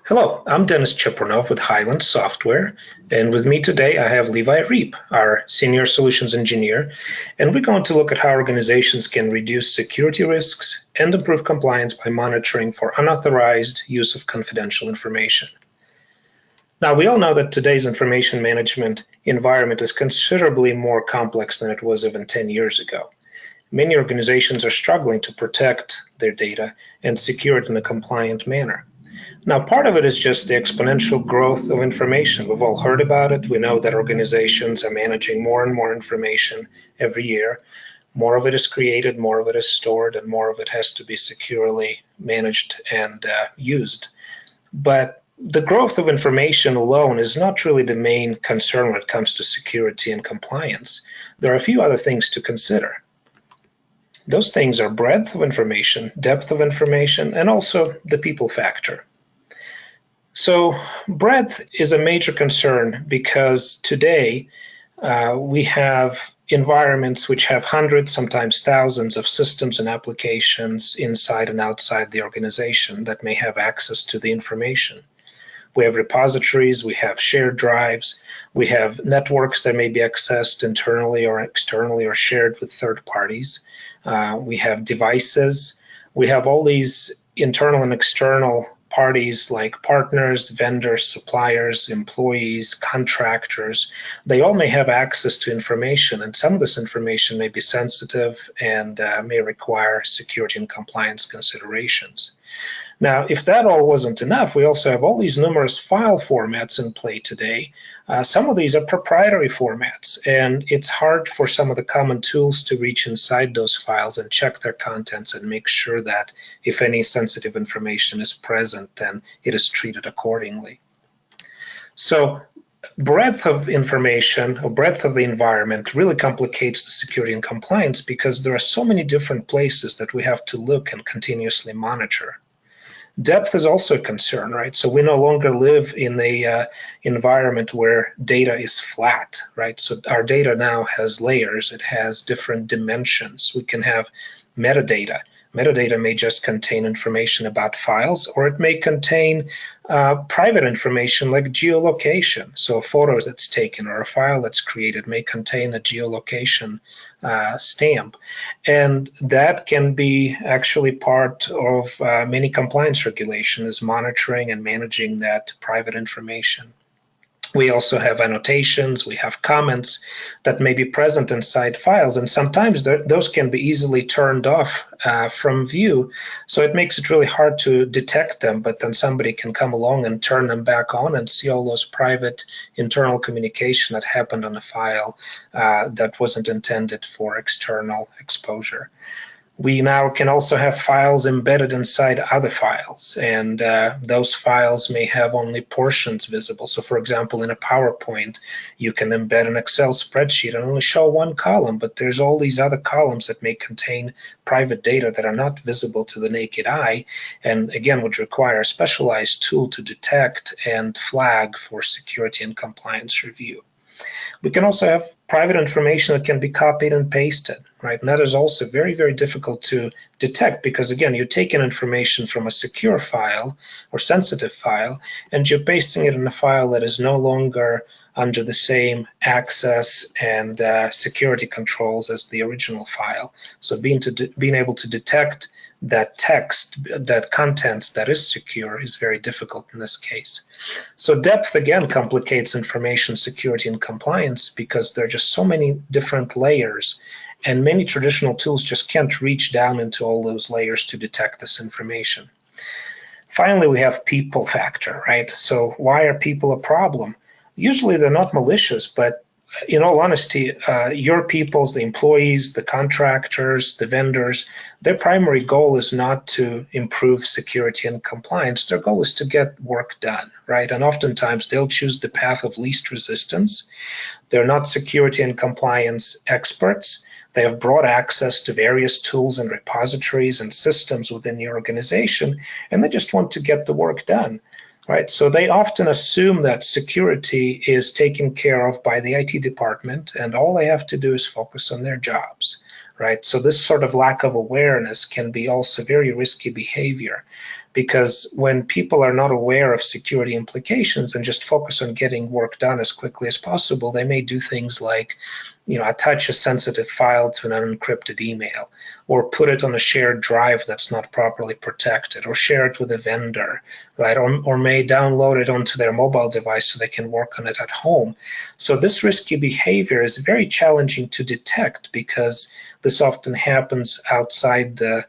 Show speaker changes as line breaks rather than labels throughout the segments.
Hello, I'm Dennis Cheprunov with Highland Software, and with me today I have Levi Reep, our Senior Solutions Engineer, and we're going to look at how organizations can reduce security risks and improve compliance by monitoring for unauthorized use of confidential information. Now, we all know that today's information management environment is considerably more complex than it was even 10 years ago. Many organizations are struggling to protect their data and secure it in a compliant manner. Now, part of it is just the exponential growth of information. We've all heard about it. We know that organizations are managing more and more information every year. More of it is created, more of it is stored, and more of it has to be securely managed and used. But the growth of information alone is not really the main concern when it comes to security and compliance. There are a few other things to consider. Those things are breadth of information, depth of information, and also the people factor. So breadth is a major concern because today we have environments which have hundreds, sometimes thousands of systems and applications inside and outside the organization that may have access to the information. We have repositories, we have shared drives, we have networks that may be accessed internally or externally or shared with third parties. We have devices. We have all these internal and external parties like partners, vendors, suppliers, employees, contractors. They all may have access to information, and some of this information may be sensitive and may require security and compliance considerations. Now, if that all wasn't enough, we also have all these numerous file formats in play today. Some of these are proprietary formats, and it's hard for some of the common tools to reach inside those files and check their contents and make sure that if any sensitive information is present, then it is treated accordingly. So breadth of information or breadth of the environment really complicates the security and compliance because there are so many different places that we have to look and continuously monitor. Depth is also a concern, right? So we no longer live in a environment where data is flat, right? So our data now has layers. It has different dimensions. We can have metadata. Metadata may just contain information about files, or it may contain private information like geolocation. So a photo that's taken or a file that's created may contain a geolocation stamp. And that can be actually part of many compliance regulations, monitoring and managing that private information. We also have annotations, we have comments that may be present inside files, and sometimes those can be easily turned off from view, so it makes it really hard to detect them, but then somebody can come along and turn them back on and see all those private internal communication that happened on a file that wasn't intended for external exposure. We now can also have files embedded inside other files, and those files may have only portions visible. So for example, in a PowerPoint, you can embed an Excel spreadsheet and only show one column, but there's all these other columns that may contain private data that are not visible to the naked eye, and again, would require a specialized tool to detect and flag for security and compliance review. We can also have private information that can be copied and pasted, right? And that is also very, very difficult to detect because, again, you're taking information from a secure file or sensitive file, and you're pasting it in a file that is no longer under the same access and security controls as the original file. So being able to detect that text, that contents that is secure is very difficult in this case. So depth, again, complicates information security and compliance because there are just so many different layers, and many traditional tools just can't reach down into all those layers to detect this information. Finally, we have people factor, right? So why are people a problem? Usually they're not malicious, but in all honesty, your peoples, the employees, the contractors, the vendors, their primary goal is not to improve security and compliance. Their goal is to get work done, right? And oftentimes they'll choose the path of least resistance. They're not security and compliance experts. They have broad access to various tools and repositories and systems within the organization, and they just want to get the work done. Right, so they often assume that security is taken care of by the IT department, and all they have to do is focus on their jobs. right? So this sort of lack of awareness can be also very risky behavior, because when people are not aware of security implications and just focus on getting work done as quickly as possible, they may do things like, attach a sensitive file to an unencrypted email, or put it on a shared drive that's not properly protected, or share it with a vendor, right? Or may download it onto their mobile device so they can work on it at home. So this risky behavior is very challenging to detect, because this often happens outside the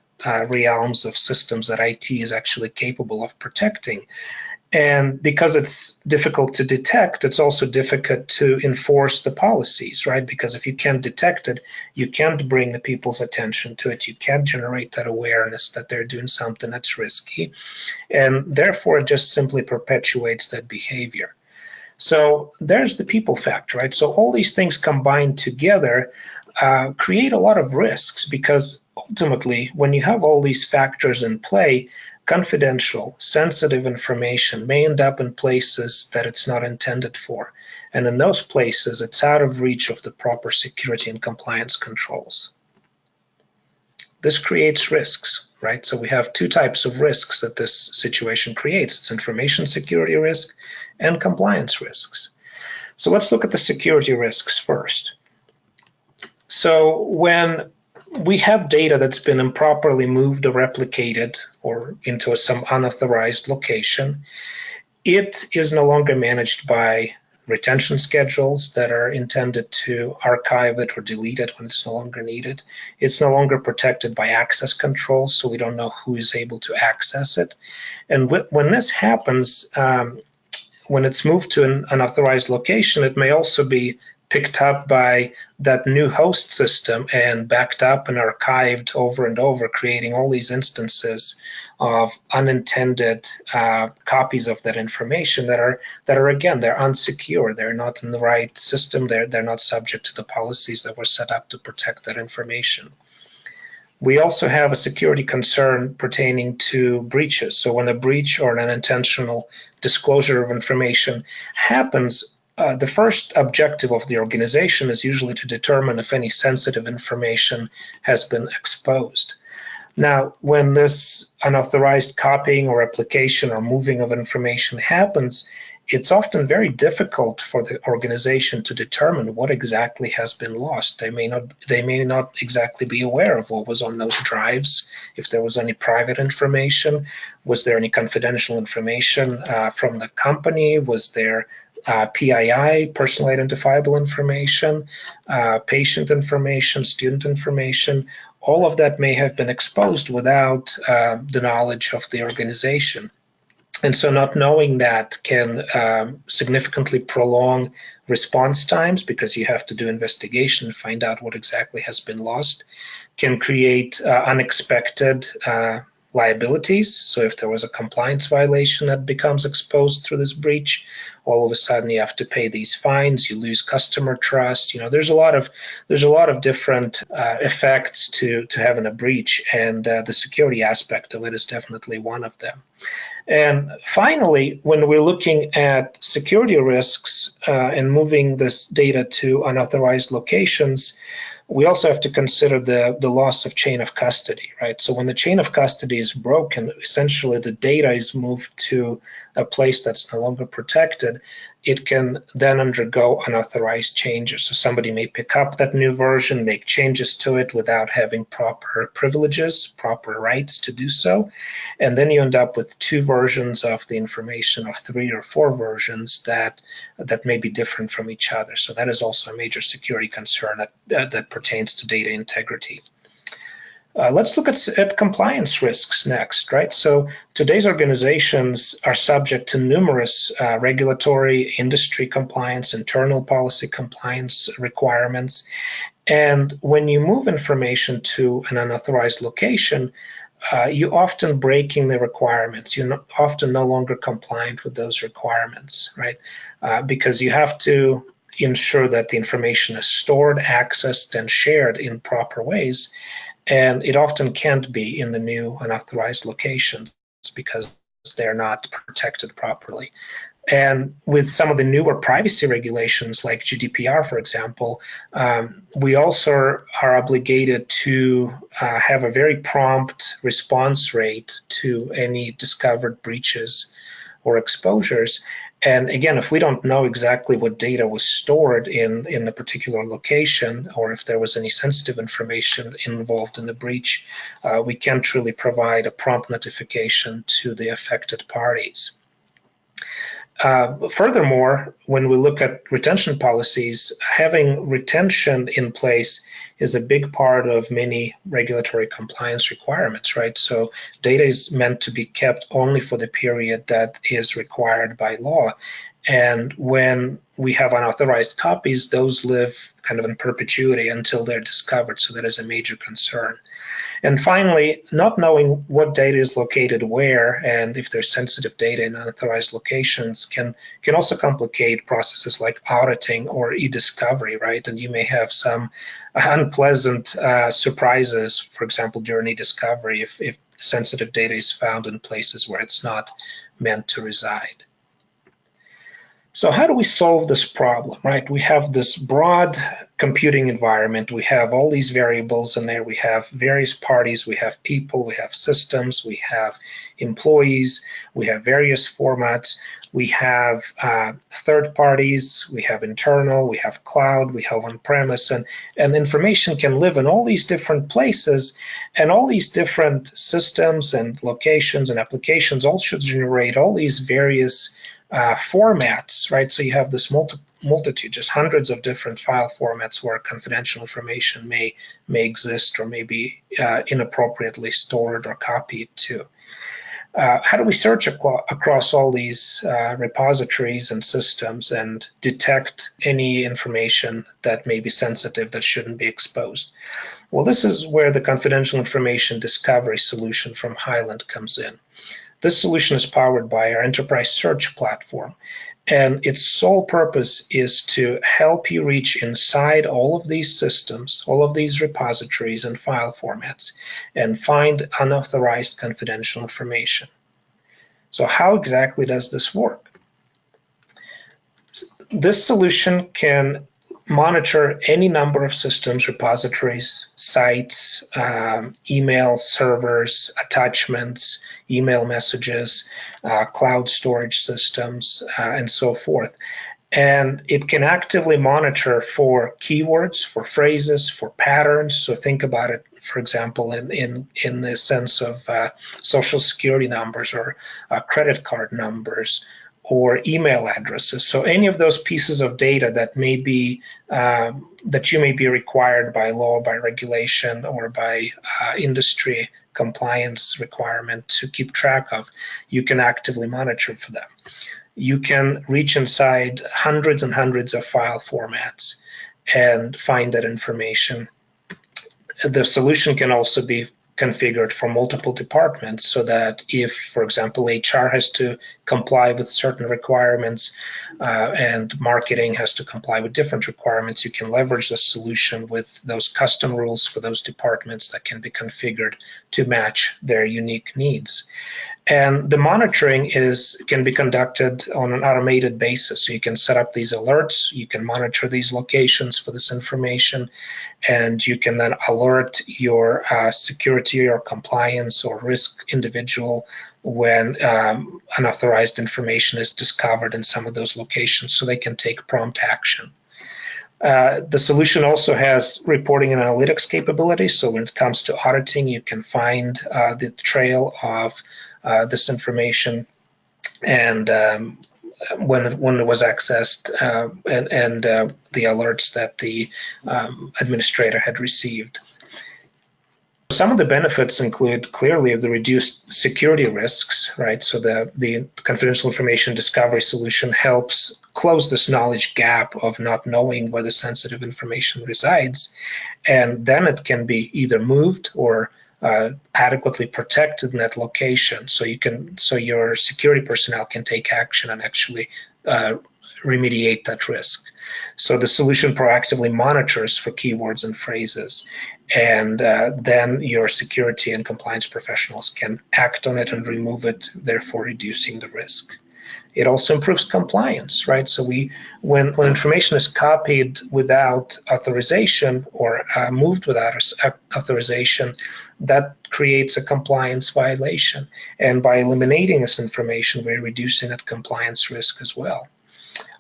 realms of systems that IT is actually capable of protecting. And because it's difficult to detect, it's also difficult to enforce the policies, right? Because if you can't detect it, you can't bring the people's attention to it. You can't generate that awareness that they're doing something that's risky. And therefore, it just simply perpetuates that behavior. So there's the people factor, right? So all these things combined together create a lot of risks, because ultimately, when you have all these factors in play, confidential, sensitive information may end up in places that it's not intended for. And in those places, it's out of reach of the proper security and compliance controls. This creates risks, right? So we have two types of risks that this situation creates. It's information security risk and compliance risks. So let's look at the security risks first. So when we have data that's been improperly moved or replicated or into some unauthorized location, it is no longer managed by retention schedules that are intended to archive it or delete it when it's no longer needed. It's no longer protected by access controls, so we don't know who is able to access it. And when this happens, when it's moved to an unauthorized location, it may also be picked up by that new host system and backed up and archived over and over, creating all these instances of unintended copies of that information that are again, they're unsecure. They're not in the right system. They're not subject to the policies that were set up to protect that information. We also have a security concern pertaining to breaches. So when a breach or an unintentional disclosure of information happens, the first objective of the organization is usually to determine if any sensitive information has been exposed. Now, when this unauthorized copying or replication or moving of information happens, it's often very difficult for the organization to determine what exactly has been lost. They may not exactly be aware of what was on those drives, if there was any private information, was there any confidential information from the company, was there PII, personal identifiable information, patient information, student information. All of that may have been exposed without the knowledge of the organization. And so not knowing that can significantly prolong response times, because you have to do investigation and find out what exactly has been lost, can create unexpected liabilities. So if there was a compliance violation that becomes exposed through this breach, all of a sudden you have to pay these fines, you lose customer trust. There's a lot of different effects to having a breach, and the security aspect of it is definitely one of them. And finally, when we're looking at security risks and moving this data to unauthorized locations, we also have to consider the loss of chain of custody, right? So when the chain of custody is broken, essentially the data is moved to a place that's no longer protected. It can then undergo unauthorized changes. So somebody may pick up that new version, make changes to it without having proper privileges, proper rights to do so. And then you end up with two versions of the information, of 3 or 4 versions that may be different from each other. So that is also a major security concern that pertains to data integrity. Let's look at compliance risks next, right? So today's organizations are subject to numerous regulatory, industry compliance, internal policy compliance requirements. And when you move information to an unauthorized location, you're often breaking the requirements. You're often no longer compliant with those requirements, right? Because you have to ensure that the information is stored, accessed, and shared in proper ways. And it often can't be in the new unauthorized locations, because they're not protected properly. And with some of the newer privacy regulations like GDPR, for example, we also are obligated to have a very prompt response rate to any discovered breaches or exposures. And again, if we don't know exactly what data was stored in a particular location, or if there was any sensitive information involved in the breach, we can't really provide a prompt notification to the affected parties. Furthermore, when we look at retention policies, having retention in place is a big part of many regulatory compliance requirements, right? So data is meant to be kept only for the period that is required by law. And when we have unauthorized copies, those live kind of in perpetuity until they're discovered. So that is a major concern. And finally, not knowing what data is located where and if there's sensitive data in unauthorized locations can also complicate processes like auditing or e-discovery, right? And you may have some unpleasant surprises, for example, during e-discovery if sensitive data is found in places where it's not meant to reside. So how do we solve this problem, right? We have this broad computing environment. We have all these variables in there. We have various parties. We have people. We have systems. We have employees. We have various formats. We have third parties. We have internal. We have cloud. We have on-premise. And information can live in all these different places. And all these different systems and locations and applications all should generate all these various formats, right? So you have this multitude, just hundreds of different file formats where confidential information may exist or may be inappropriately stored or copied to. How do we search across all these repositories and systems and detect any information that may be sensitive that shouldn't be exposed? Well, this is where the confidential information discovery solution from Highland comes in. This solution is powered by our enterprise search platform, and its sole purpose is to help you reach inside all of these systems, all of these repositories and file formats, and find unauthorized confidential information. So how exactly does this work? This solution can monitor any number of systems, repositories, sites, email servers, attachments, email messages, cloud storage systems, and so forth. And it can actively monitor for keywords, for phrases, for patterns. So think about it, for example, in the sense of social security numbers or credit card numbers, or email addresses. So any of those pieces of data that may be that you may be required by law, by regulation, or by industry compliance requirement to keep track of, you can actively monitor for them. You can reach inside hundreds and hundreds of file formats and find that information. The solution can also be configured for multiple departments so that if, for example, HR has to comply with certain requirements and marketing has to comply with different requirements, you can leverage the solution with those custom rules for those departments that can be configured to match their unique needs. And the monitoring can be conducted on an automated basis. So you can set up these alerts, you can monitor these locations for this information, and you can then alert your security or compliance or risk individual when unauthorized information is discovered in some of those locations so they can take prompt action. The solution also has reporting and analytics capabilities. So when it comes to auditing, you can find the trail of this information and when it was accessed and the alerts that the administrator had received. Some of the benefits include clearly the reduced security risks, right? So the confidential information discovery solution helps close this knowledge gap of not knowing where the sensitive information resides, and then it can be either moved or adequately protected in that location. So your security personnel can take action and actually remediate that risk. So the solution proactively monitors for keywords and phrases, and then your security and compliance professionals can act on it and remove it, therefore reducing the risk. It also improves compliance, right? So when information is copied without authorization or moved without authorization, that creates a compliance violation. And by eliminating this information, we're reducing that compliance risk as well.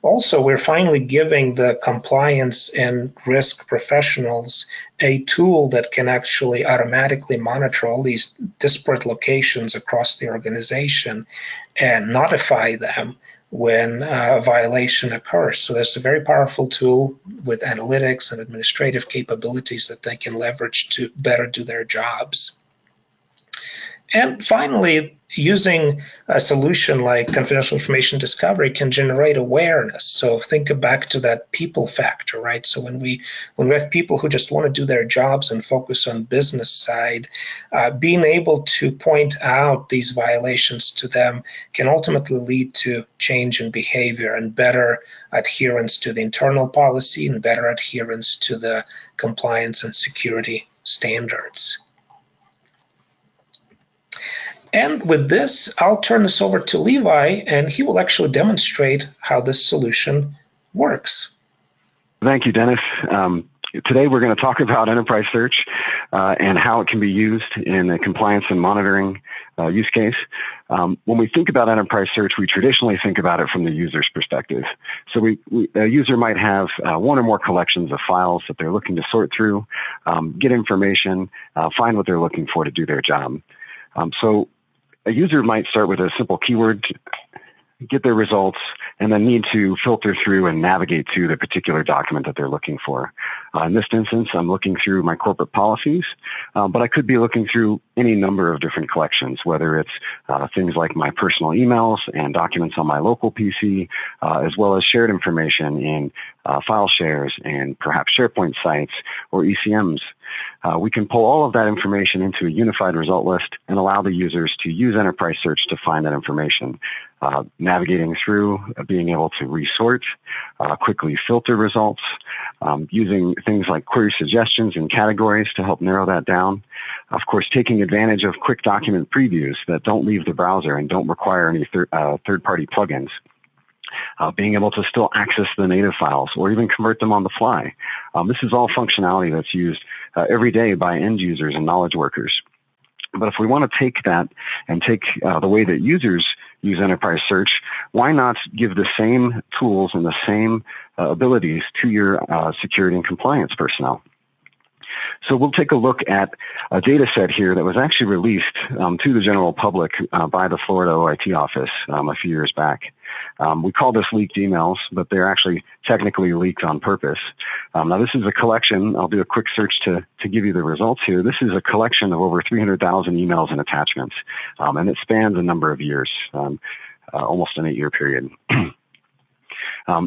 Also, we're finally giving the compliance and risk professionals a tool that can actually automatically monitor all these disparate locations across the organization and notify them when a violation occurs. So there's a very powerful tool with analytics and administrative capabilities that they can leverage to better do their jobs. And finally, using a solution like confidential information discovery can generate awareness. So think back to that people factor, right? So when we have people who just want to do their jobs and focus on business side, being able to point out these violations to them can ultimately lead to change in behavior and better adherence to the internal policy and better adherence to the compliance and security standards. And with this, I'll turn this over to Levi, and he will actually demonstrate how this solution works.
Thank you, Dennis. Today, we're going to talk about enterprise search and how it can be used in a compliance and monitoring use case. When we think about enterprise search, we traditionally think about it from the user's perspective. So a user might have one or more collections of files that they're looking to sort through, get information, find what they're looking for to do their job. So a user might start with a simple keyword, get their results, and then need to filter through and navigate to the particular document that they're looking for. In this instance, I'm looking through my corporate policies, but I could be looking through any number of different collections, whether it's things like my personal emails and documents on my local PC, as well as shared information in file shares and perhaps SharePoint sites or ECMs. We can pull all of that information into a unified result list and allow the users to use enterprise search to find that information, navigating through, being able to resort, quickly filter results, using things like query suggestions and categories to help narrow that down. Of course, taking advantage of quick document previews that don't leave the browser and don't require any third-party plugins. Being able to still access the native files or even convert them on the fly. This is all functionality that's used every day by end users and knowledge workers. But if we want to take that and take the way that users use enterprise search, why not give the same tools and the same abilities to your security and compliance personnel? So we'll take a look at a data set here that was actually released to the general public by the Florida OIT office a few years back. We call this leaked emails, but they're actually technically leaked on purpose. Now, this is a collection. I'll do a quick search to give you the results here. This is a collection of over 300,000 emails and attachments, and it spans a number of years, almost an 8-year period.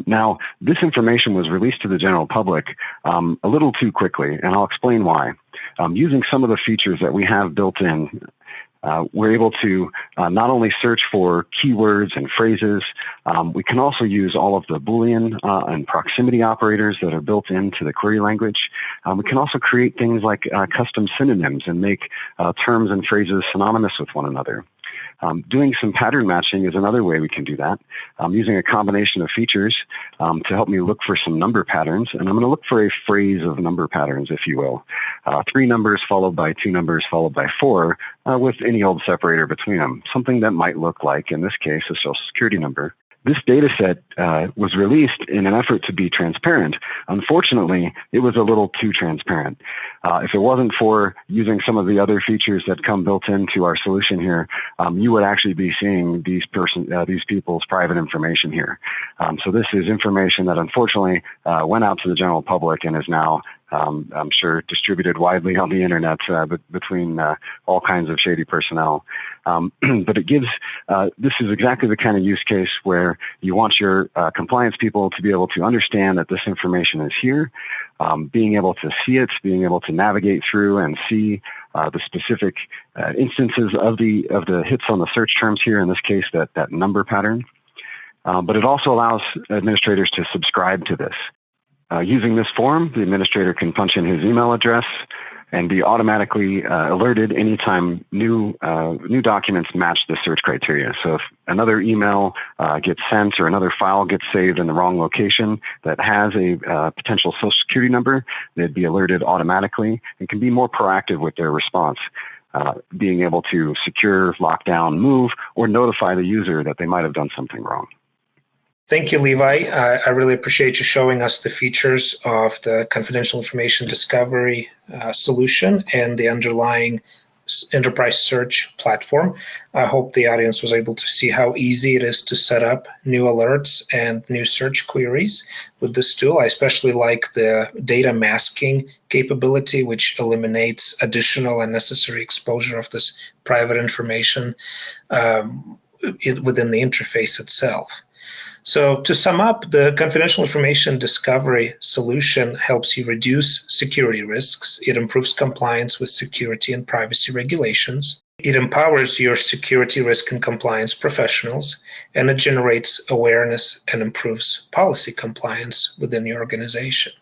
Now, this information was released to the general public a little too quickly, and I'll explain why. Using some of the features that we have built in, we're able to not only search for keywords and phrases, we can also use all of the Boolean and proximity operators that are built into the query language. We can also create things like custom synonyms and make terms and phrases synonymous with one another. Doing some pattern matching is another way we can do that, using a combination of features to help me look for some number patterns. And I'm going to look for a phrase of number patterns, if you will. 3 numbers followed by 2 numbers followed by 4 with any old separator between them, something that might look like, in this case, a social security number. This data set was released in an effort to be transparent. Unfortunately, it was a little too transparent. If it wasn't for using some of the other features that come built into our solution here, you would actually be seeing these people's private information here. So this is information that unfortunately went out to the general public and is now I'm sure distributed widely on the internet between all kinds of shady personnel. But it gives, this is exactly the kind of use case where you want your compliance people to be able to understand that this information is here, being able to see it, being able to navigate through and see the specific instances of the hits on the search terms here, in this case, that number pattern. but it also allows administrators to subscribe to this. Using this form, the administrator can punch in his email address and be automatically alerted anytime new documents match the search criteria. So if another email gets sent or another file gets saved in the wrong location that has a potential Social Security number, they'd be alerted automatically and can be more proactive with their response, being able to secure, lock down, move, or notify the user that they might have done something wrong.
Thank you, Levi. I really appreciate you showing us the features of the confidential information discovery solution and the underlying enterprise search platform. I hope the audience was able to see how easy it is to set up new alerts and new search queries with this tool. I especially like the data masking capability, which eliminates additional unnecessary exposure of this private information within the interface itself. So to sum up, the confidential information discovery solution helps you reduce security risks. It improves compliance with security and privacy regulations. It empowers your security risk and compliance professionals, and it generates awareness and improves policy compliance within your organization.